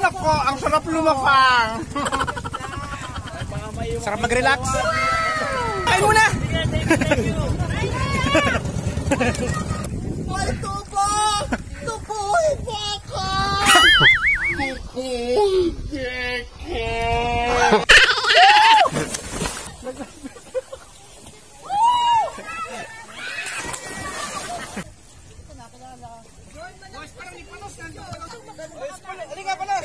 Nako, ang sarap lumapang. Sarap mag-relax. Kain muna. May tubo! Tubuhin mo ako! Halika, palos!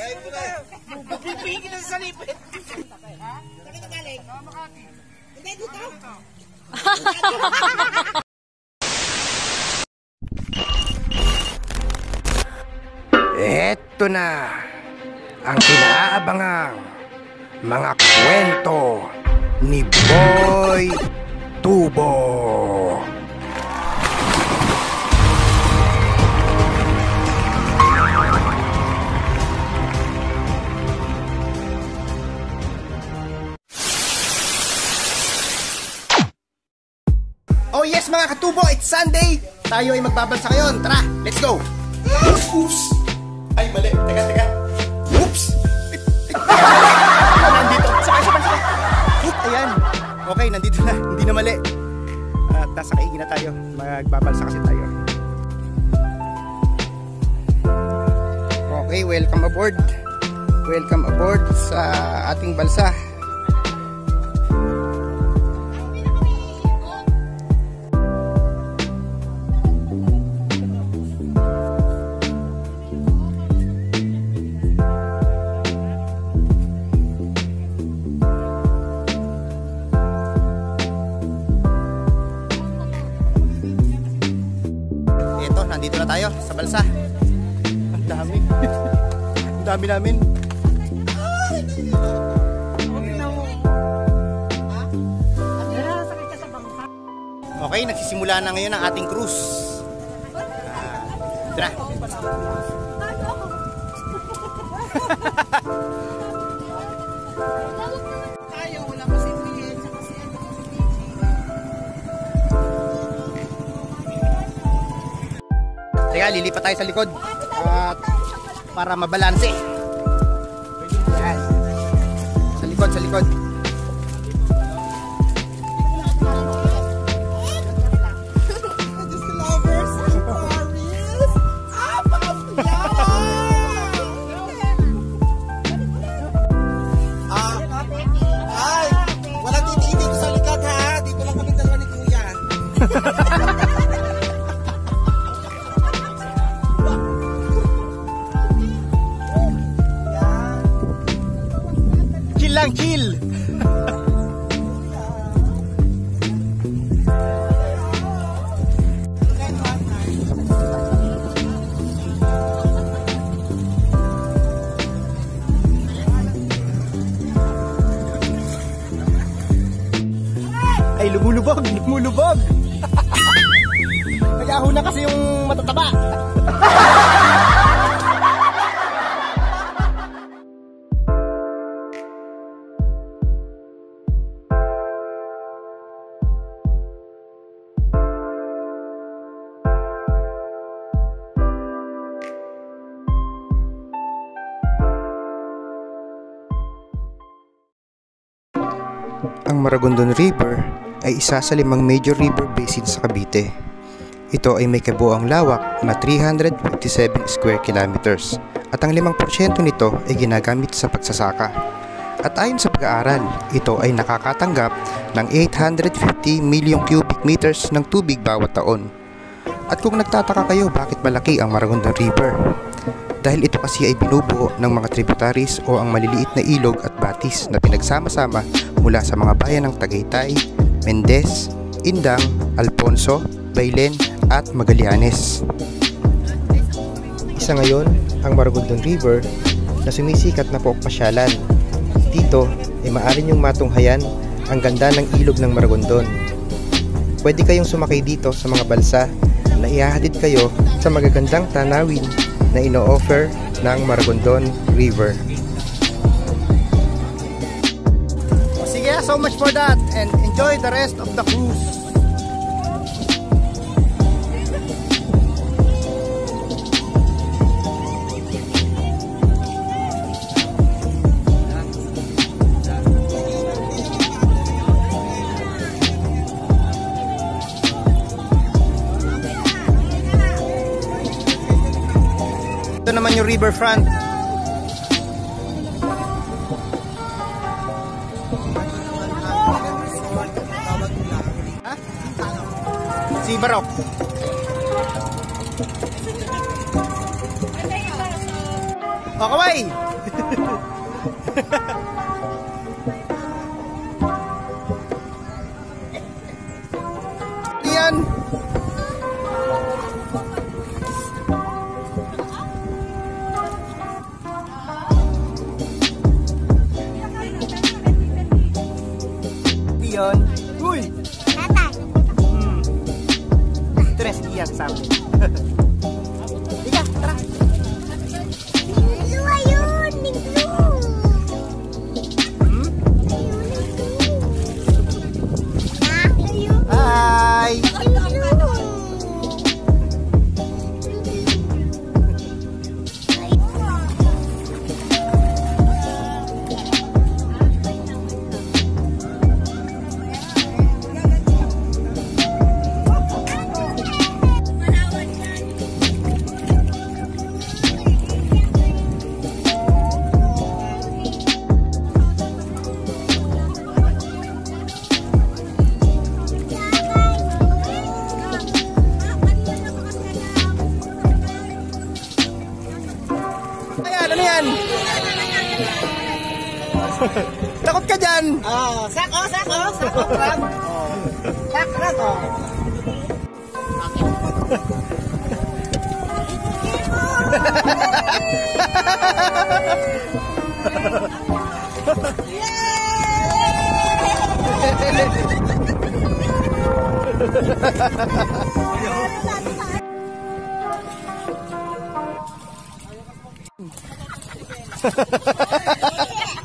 Magpipigil na sa salipit. Saan ka galing? Makati. Hindi, dito! Eto na ang kinaabangang mga kwento ni Boy Tubo. Oh yes mga katubo, it's Sunday. Tayo ay magbabalsa ngayon. Tara, let's go. Oops. Ay, mali. Teka. Oops. Nandito. Sakay. Ayan. Okay, nandito na. Hindi na mali. At nasa kaigi na tayo. Magbabalsa kasi tayo. Okay, welcome aboard. Welcome aboard sa ating balsa. Nandito na tayo sa balsa. Ang dami. Ang dami namin. Okay, nagsisimula na ngayon ang ating cruise. Ito na. Tayo, wala pa si Kuya, tsaka si Teka, lilipat tayo sa likod at para mabalanse. Yan. Sa likod. Ay, wala titingin dito sa likod ha. Dito lang kami dalawa ni Kuya. Chill. Ay, lumulubog. Nag-aho na kasi yung matataba. Ang Maragondon River ay isa sa 5 major river basin sa Cavite. Ito ay may kabuoang lawak na 357 square kilometers at ang 5% nito ay ginagamit sa pagsasaka. At ayon sa pag-aaral, ito ay nakakatanggap ng 850 milyong cubic meters ng tubig bawat taon. At kung nagtataka kayo bakit malaki ang Maragondon River, dahil ito kasi ay binubuo ng mga tributaries o ang maliliit na ilog at batis na pinagsama-sama mula sa mga bayan ng Tagaytay, Mendez, Indang, Alfonso, Baylen at Magallanes. Isa ngayon ang Maragondon River na sumisikat na pasyalan. Dito ay maaari niyong matunghayan ang ganda ng ilog ng Maragondon. Pwede kayong sumakay dito sa mga balsa na ihahatid kayo sa magagandang tanawin na ino-offer ng Maragondon River. Sige, so much for that and enjoy the rest of the cruise. naman yung riverfront. Ha? Si Barok. O, kaway! Yan. Diyan. Uy! Tatay. Tres diyan sa amin. Tiga, tara. Lu ayun, Ninglu. Ayun. Hi! Ayan, ano yan? Takot ka dyan! Sako, crab. Crab, oh.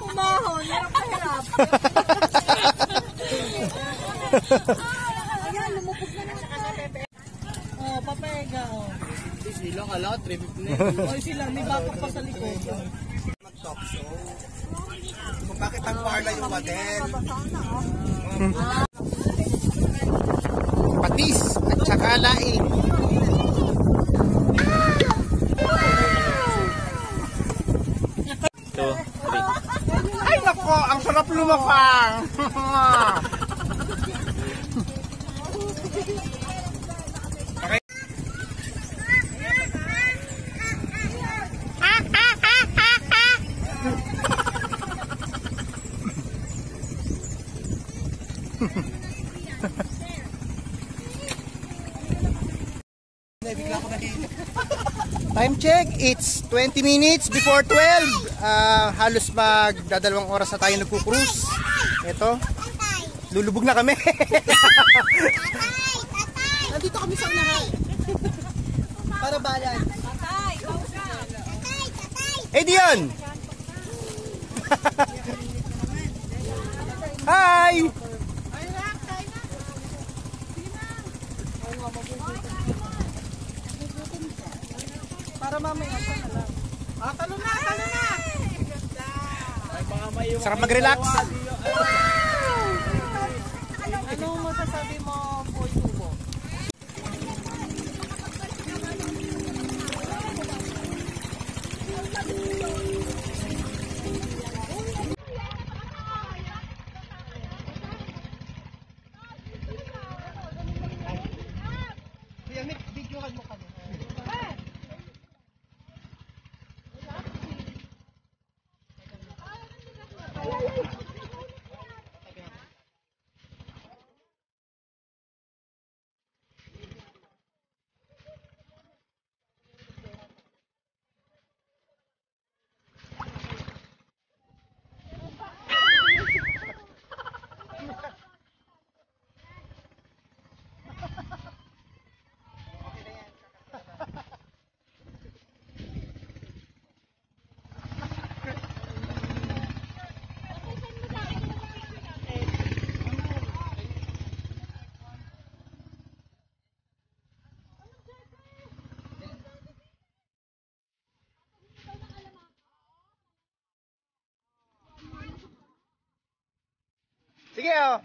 Umahon, meron ka hirap. Ayan, lumupog na na siya. Oh, papega, oh. Sila kala, 350 na. Oh, sila, may batok pa sa likod. Mag-talk show. Kung bakit ang parla yung model. Patis at saka laing. Ay nako, ang sarap lumapang. Time check, it's 20 minutes before 12. Halos magdadalawang oras na tayo nagpo-cruise. Ito, lulubog na kami. Nandito kami sa unahan. Para balan. Hey Dion! Hi! Para mamaya pa na lang. Talo na! Sarap mag-relax. Anong masasabi mo, Boy Tubo? Videohan mo kami. Sige oh.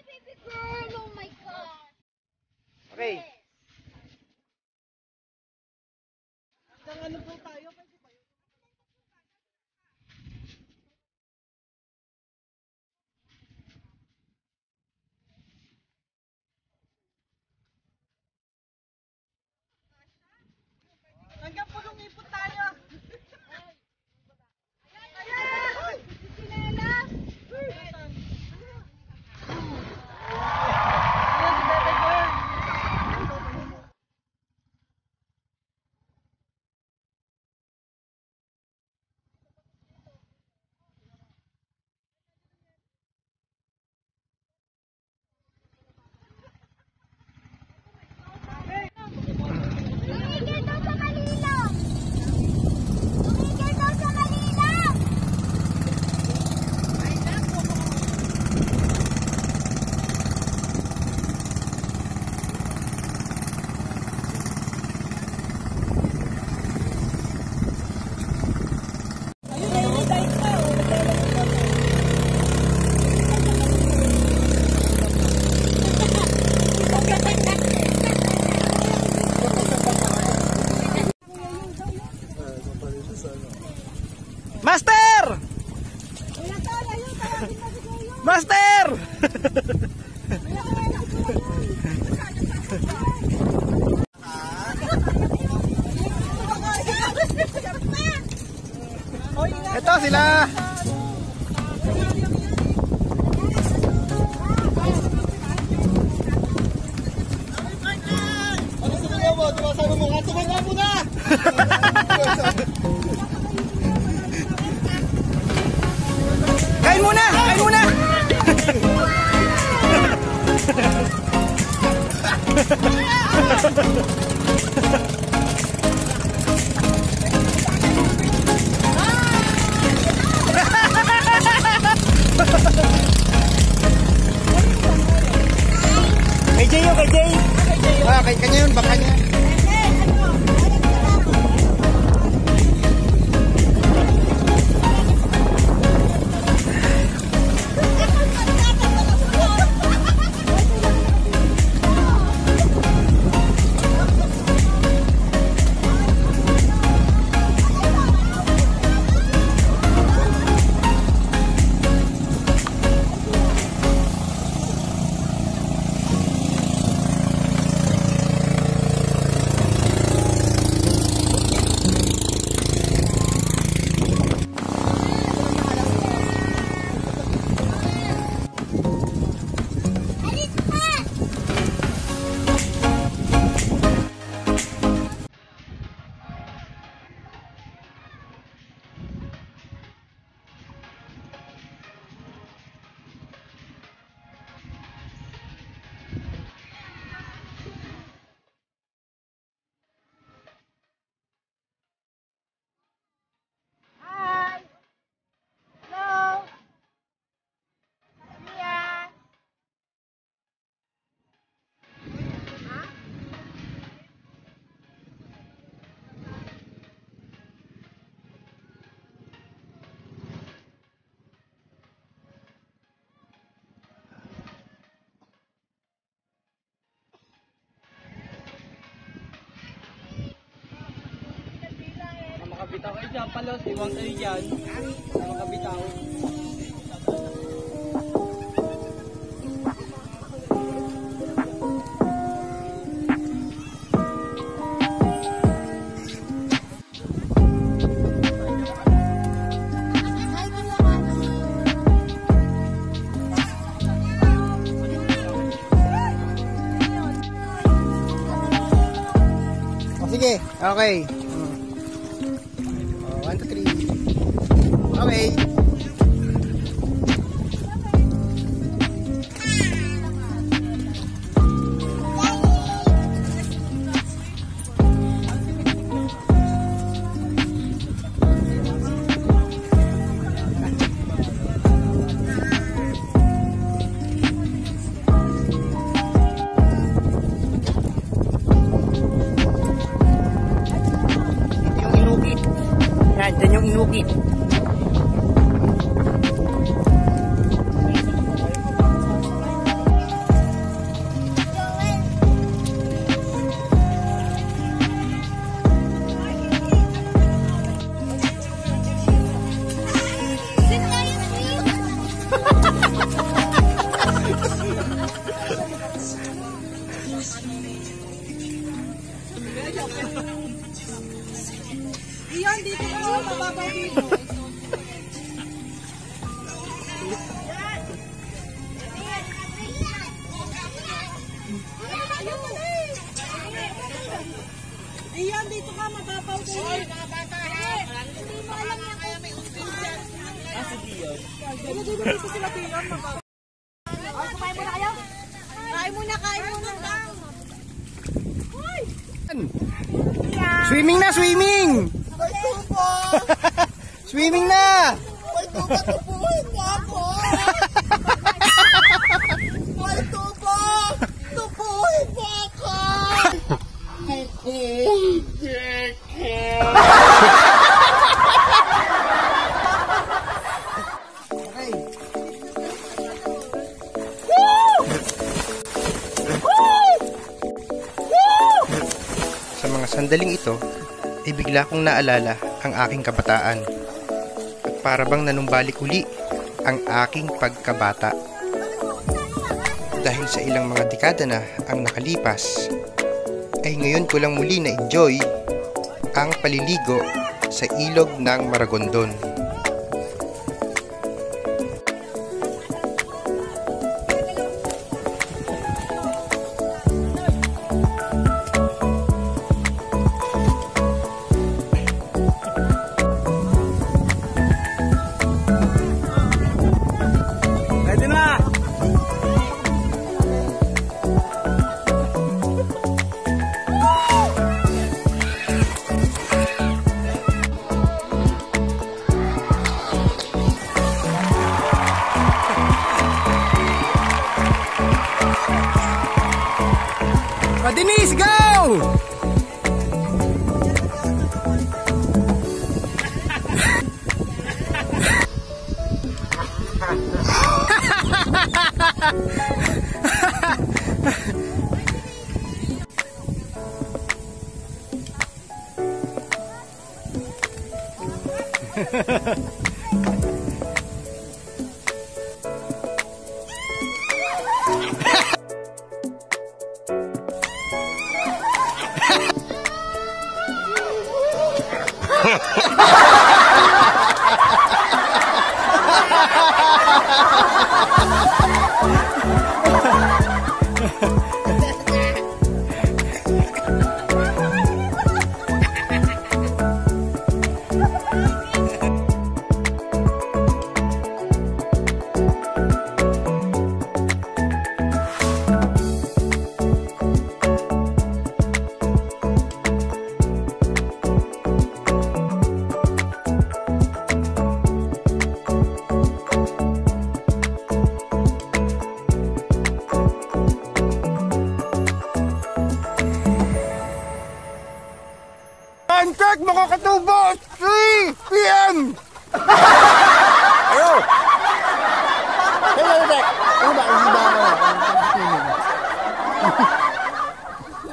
Baby girl, oh my God. Okay. sila. Ano sa mga mo? Tumasama mo nga. Tumanga mo na! Kain muna! Kain muna! Kay Jay yun, kay Jay! Ah, kanya yun, baka niya. Makabitaw kayo dyan, palos. Iwang kayo dyan. Makabitaw. O, sige, okay. 1, 2, 3. Okay. Yung inukit. Yan, dyan yung inukit. Iyon, dito ko. Mababaw dito. Iyon, dito ka. Mababaw dito. Hindi mo alam yan kaya may unting dyan. Si Dion. Dito sila Dion. Mababaw. Kain muna kayo? Kain muna, kain muna. Swimming na, swimming! May tubo! Swimming na! May tubo! Tubuhin mo ako! May tubo! Tubuhin mo ako! Okay. Sa mga sandaling ito, ay bigla kong naalala ang aking kabataan. At para bang nanumbalik uli ang aking pagkabata. Dahil sa ilang mga dekada na ang nakalipas, ay ngayon ko lang muli na-enjoy ang paliligo sa ilog ng Maragondon. Pancake mga katubo! 3 p.m. Ayo!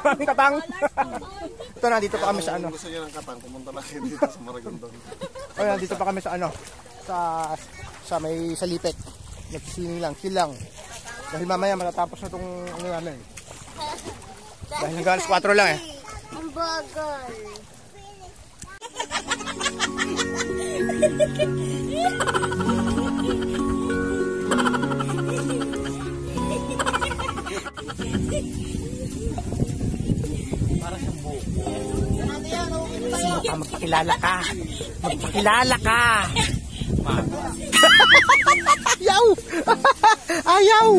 Maraming katang. Ito na, dito pa kami sa ano. Gusto niya ng katang, pumunta na kayo dito sa Maragondon. O yan, dito pa kami sa ano. Sa may salipet. Nagsisiling lang, chill lang. Dahil mamaya matatapos na itong ano namin. Dahil hanggang alas 4 lang eh. Ang bagal. Magpakilala ka. Magpakilala ka. Ayaw! Ayaw!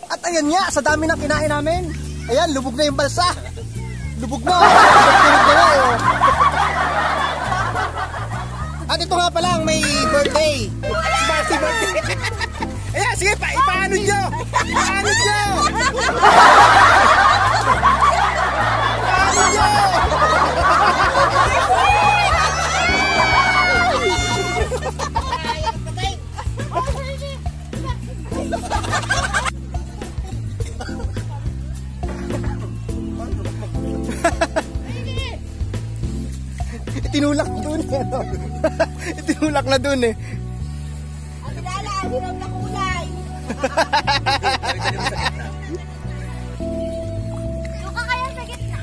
At ayan nga, sa dami ng kinain namin. Ayan, lubog na yung balsa. Lubog na. Lubog na oh. At ito nga pala ang may birthday. Si birthday. Ayan, sige, ipaano nyo. Ipaano nyo. Ipaano nyo. Itinulak dun eh. No? Itinulak na dun eh. Ang kilala, hiram na kulay. Doon ka kaya sa gitna.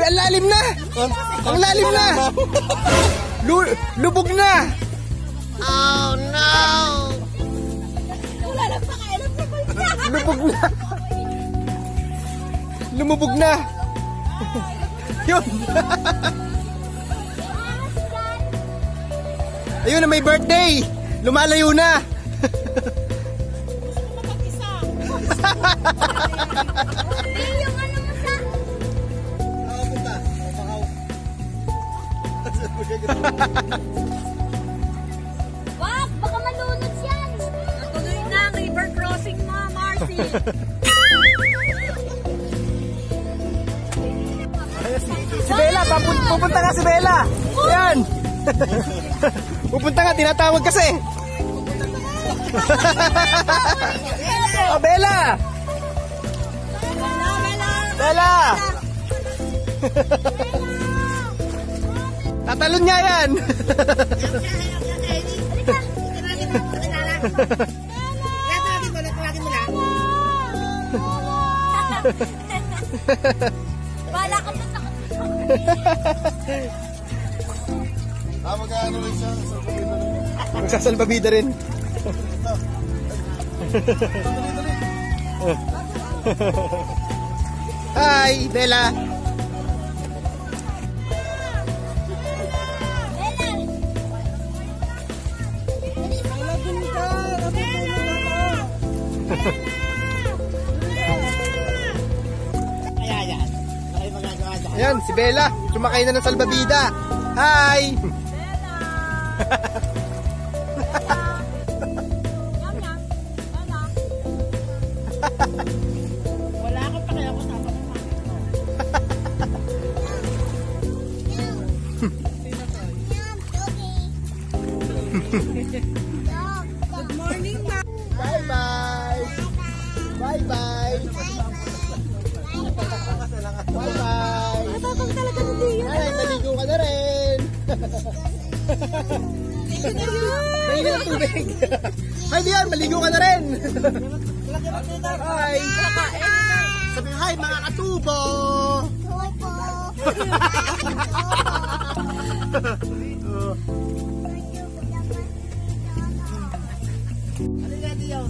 Ang lalim na! Ang lalim na! Lubog na! Oh no! Wala lang pakailan sa kulay. Lubog na! Lumubog na! Yun! Ayun na, may birthday! Lumalayo na! Yung ano mo sa... Wag! Baka malunod yan! Natuloy na ang river crossing mo, Marcy! Si Bella! Pupunta nga si Bella! Ayan! Pupunta nga, tinatawag kasi! Oh, Bella! Bella! Tatalon niya yan! Bala ka pa sa Magkano rin siya sa kumita rin. Magsasalbabida rin. Hi, Bella! Ayan, si Bella. Sumakay na ng salbabida. Hi! wala ka pa kaya kasama ng mami. Mainit ang tubig. Hi Dian, maligo ka na rin. Hi. Sabi hi mga katubo. Ano nga Dio?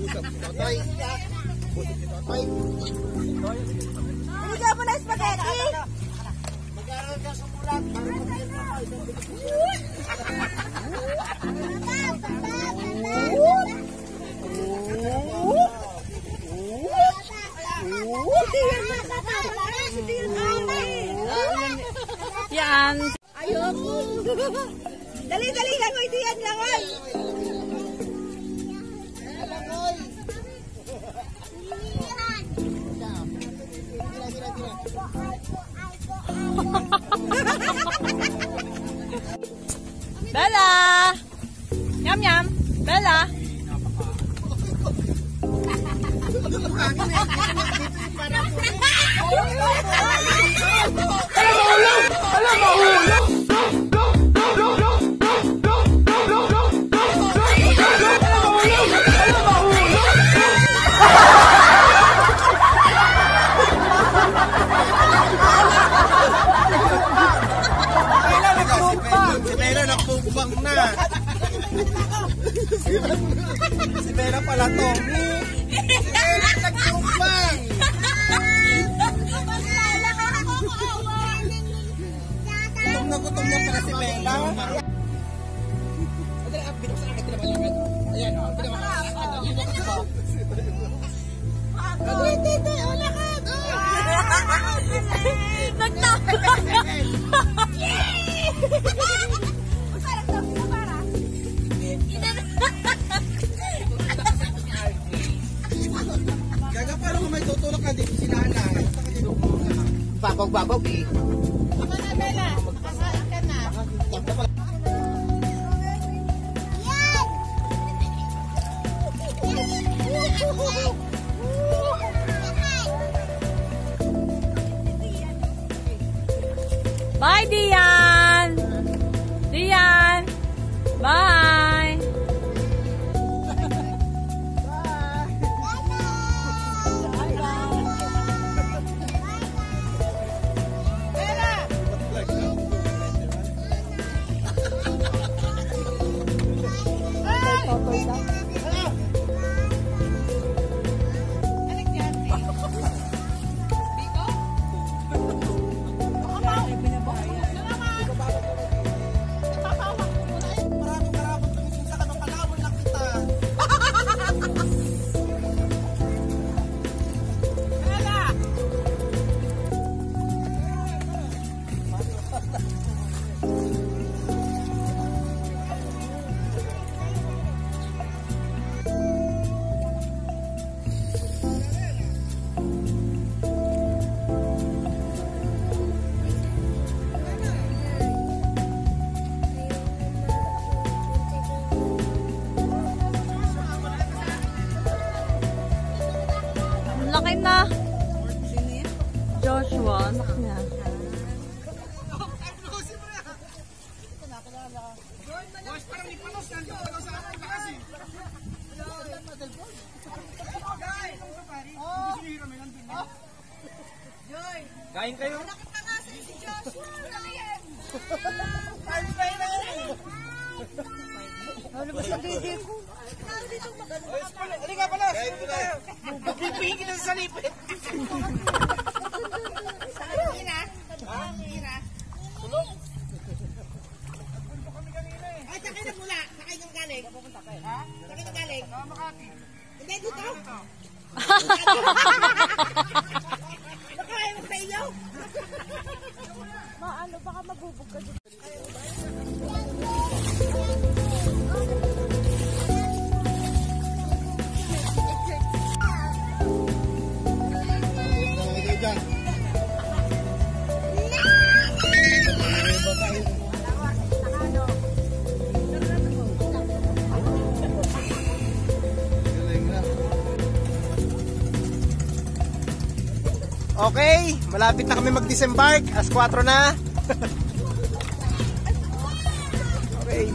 Usap si Totoy. Usap si Totoy. Binigyan mo na spaghetti. Mag-aaral ka sa mulat. Yan. Ayoko. Dali-dali lang, oy, diyan lang, oy. Bella! Yum yum! Bella! Si Bella nagpupang na. Si Bella pala to. Si Bella nagpupang. Gutom na pala si Bella. Gaga paano kung may tutulog na dito si Nanay? Babog eh. Bye, Dian! Dian! Bye! Laki na. Joshua, anak niya. Kain kayo? Ano ba sa didi ko? Halika pala! Pipingin kita sa salipit! Ay, sakay na mula. Sakay ng galing. Sakay ng galing. Makati. Hindi, dito. Sakay mo sa iyo. Maano, baka mabubog ka dito. Okay, malapit na kami mag-disembark. Alas 4 na. Okay.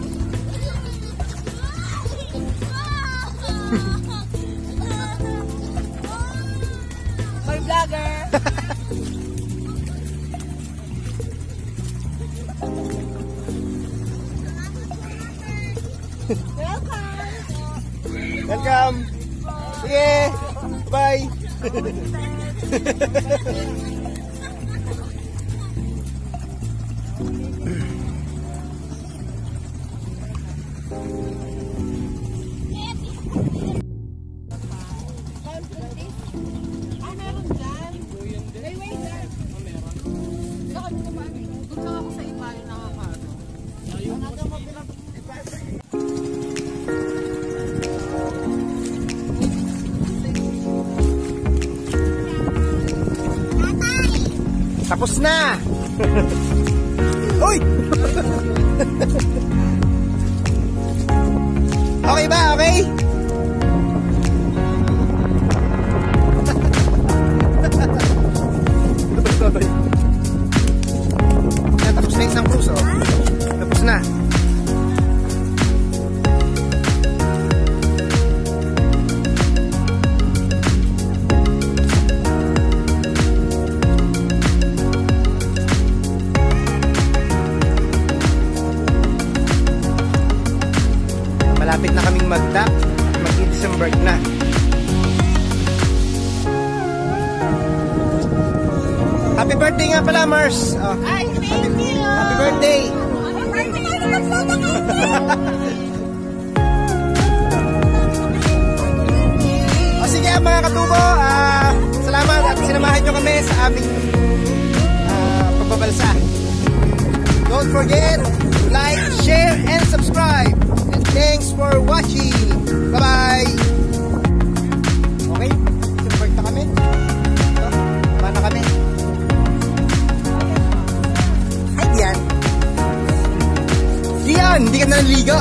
May vlogger. Welcome. Sige. Bye. Meron dyan. May waiter. Doon lang ako sa iba yung nakakaano. Tapos na. Uy! Okay ba? Okay? Yan, tapos na isang cruise, oh. Tapos na. Malapit na kaming mag-dock. Mag-disembark na. Happy birthday nga pala, Mars. Oh. Ay, thank you. Happy birthday. Happy birthday nga naman sa O sige mga katubo, salamat at sinamahan nyo kami sa aming pagbabalsa. Don't forget to like, share, and subscribe. And thanks for watching. Bye-bye. Okay, support na kami. Ito, baba na kami. Ay, Dian. Dian, hindi ka na naligo.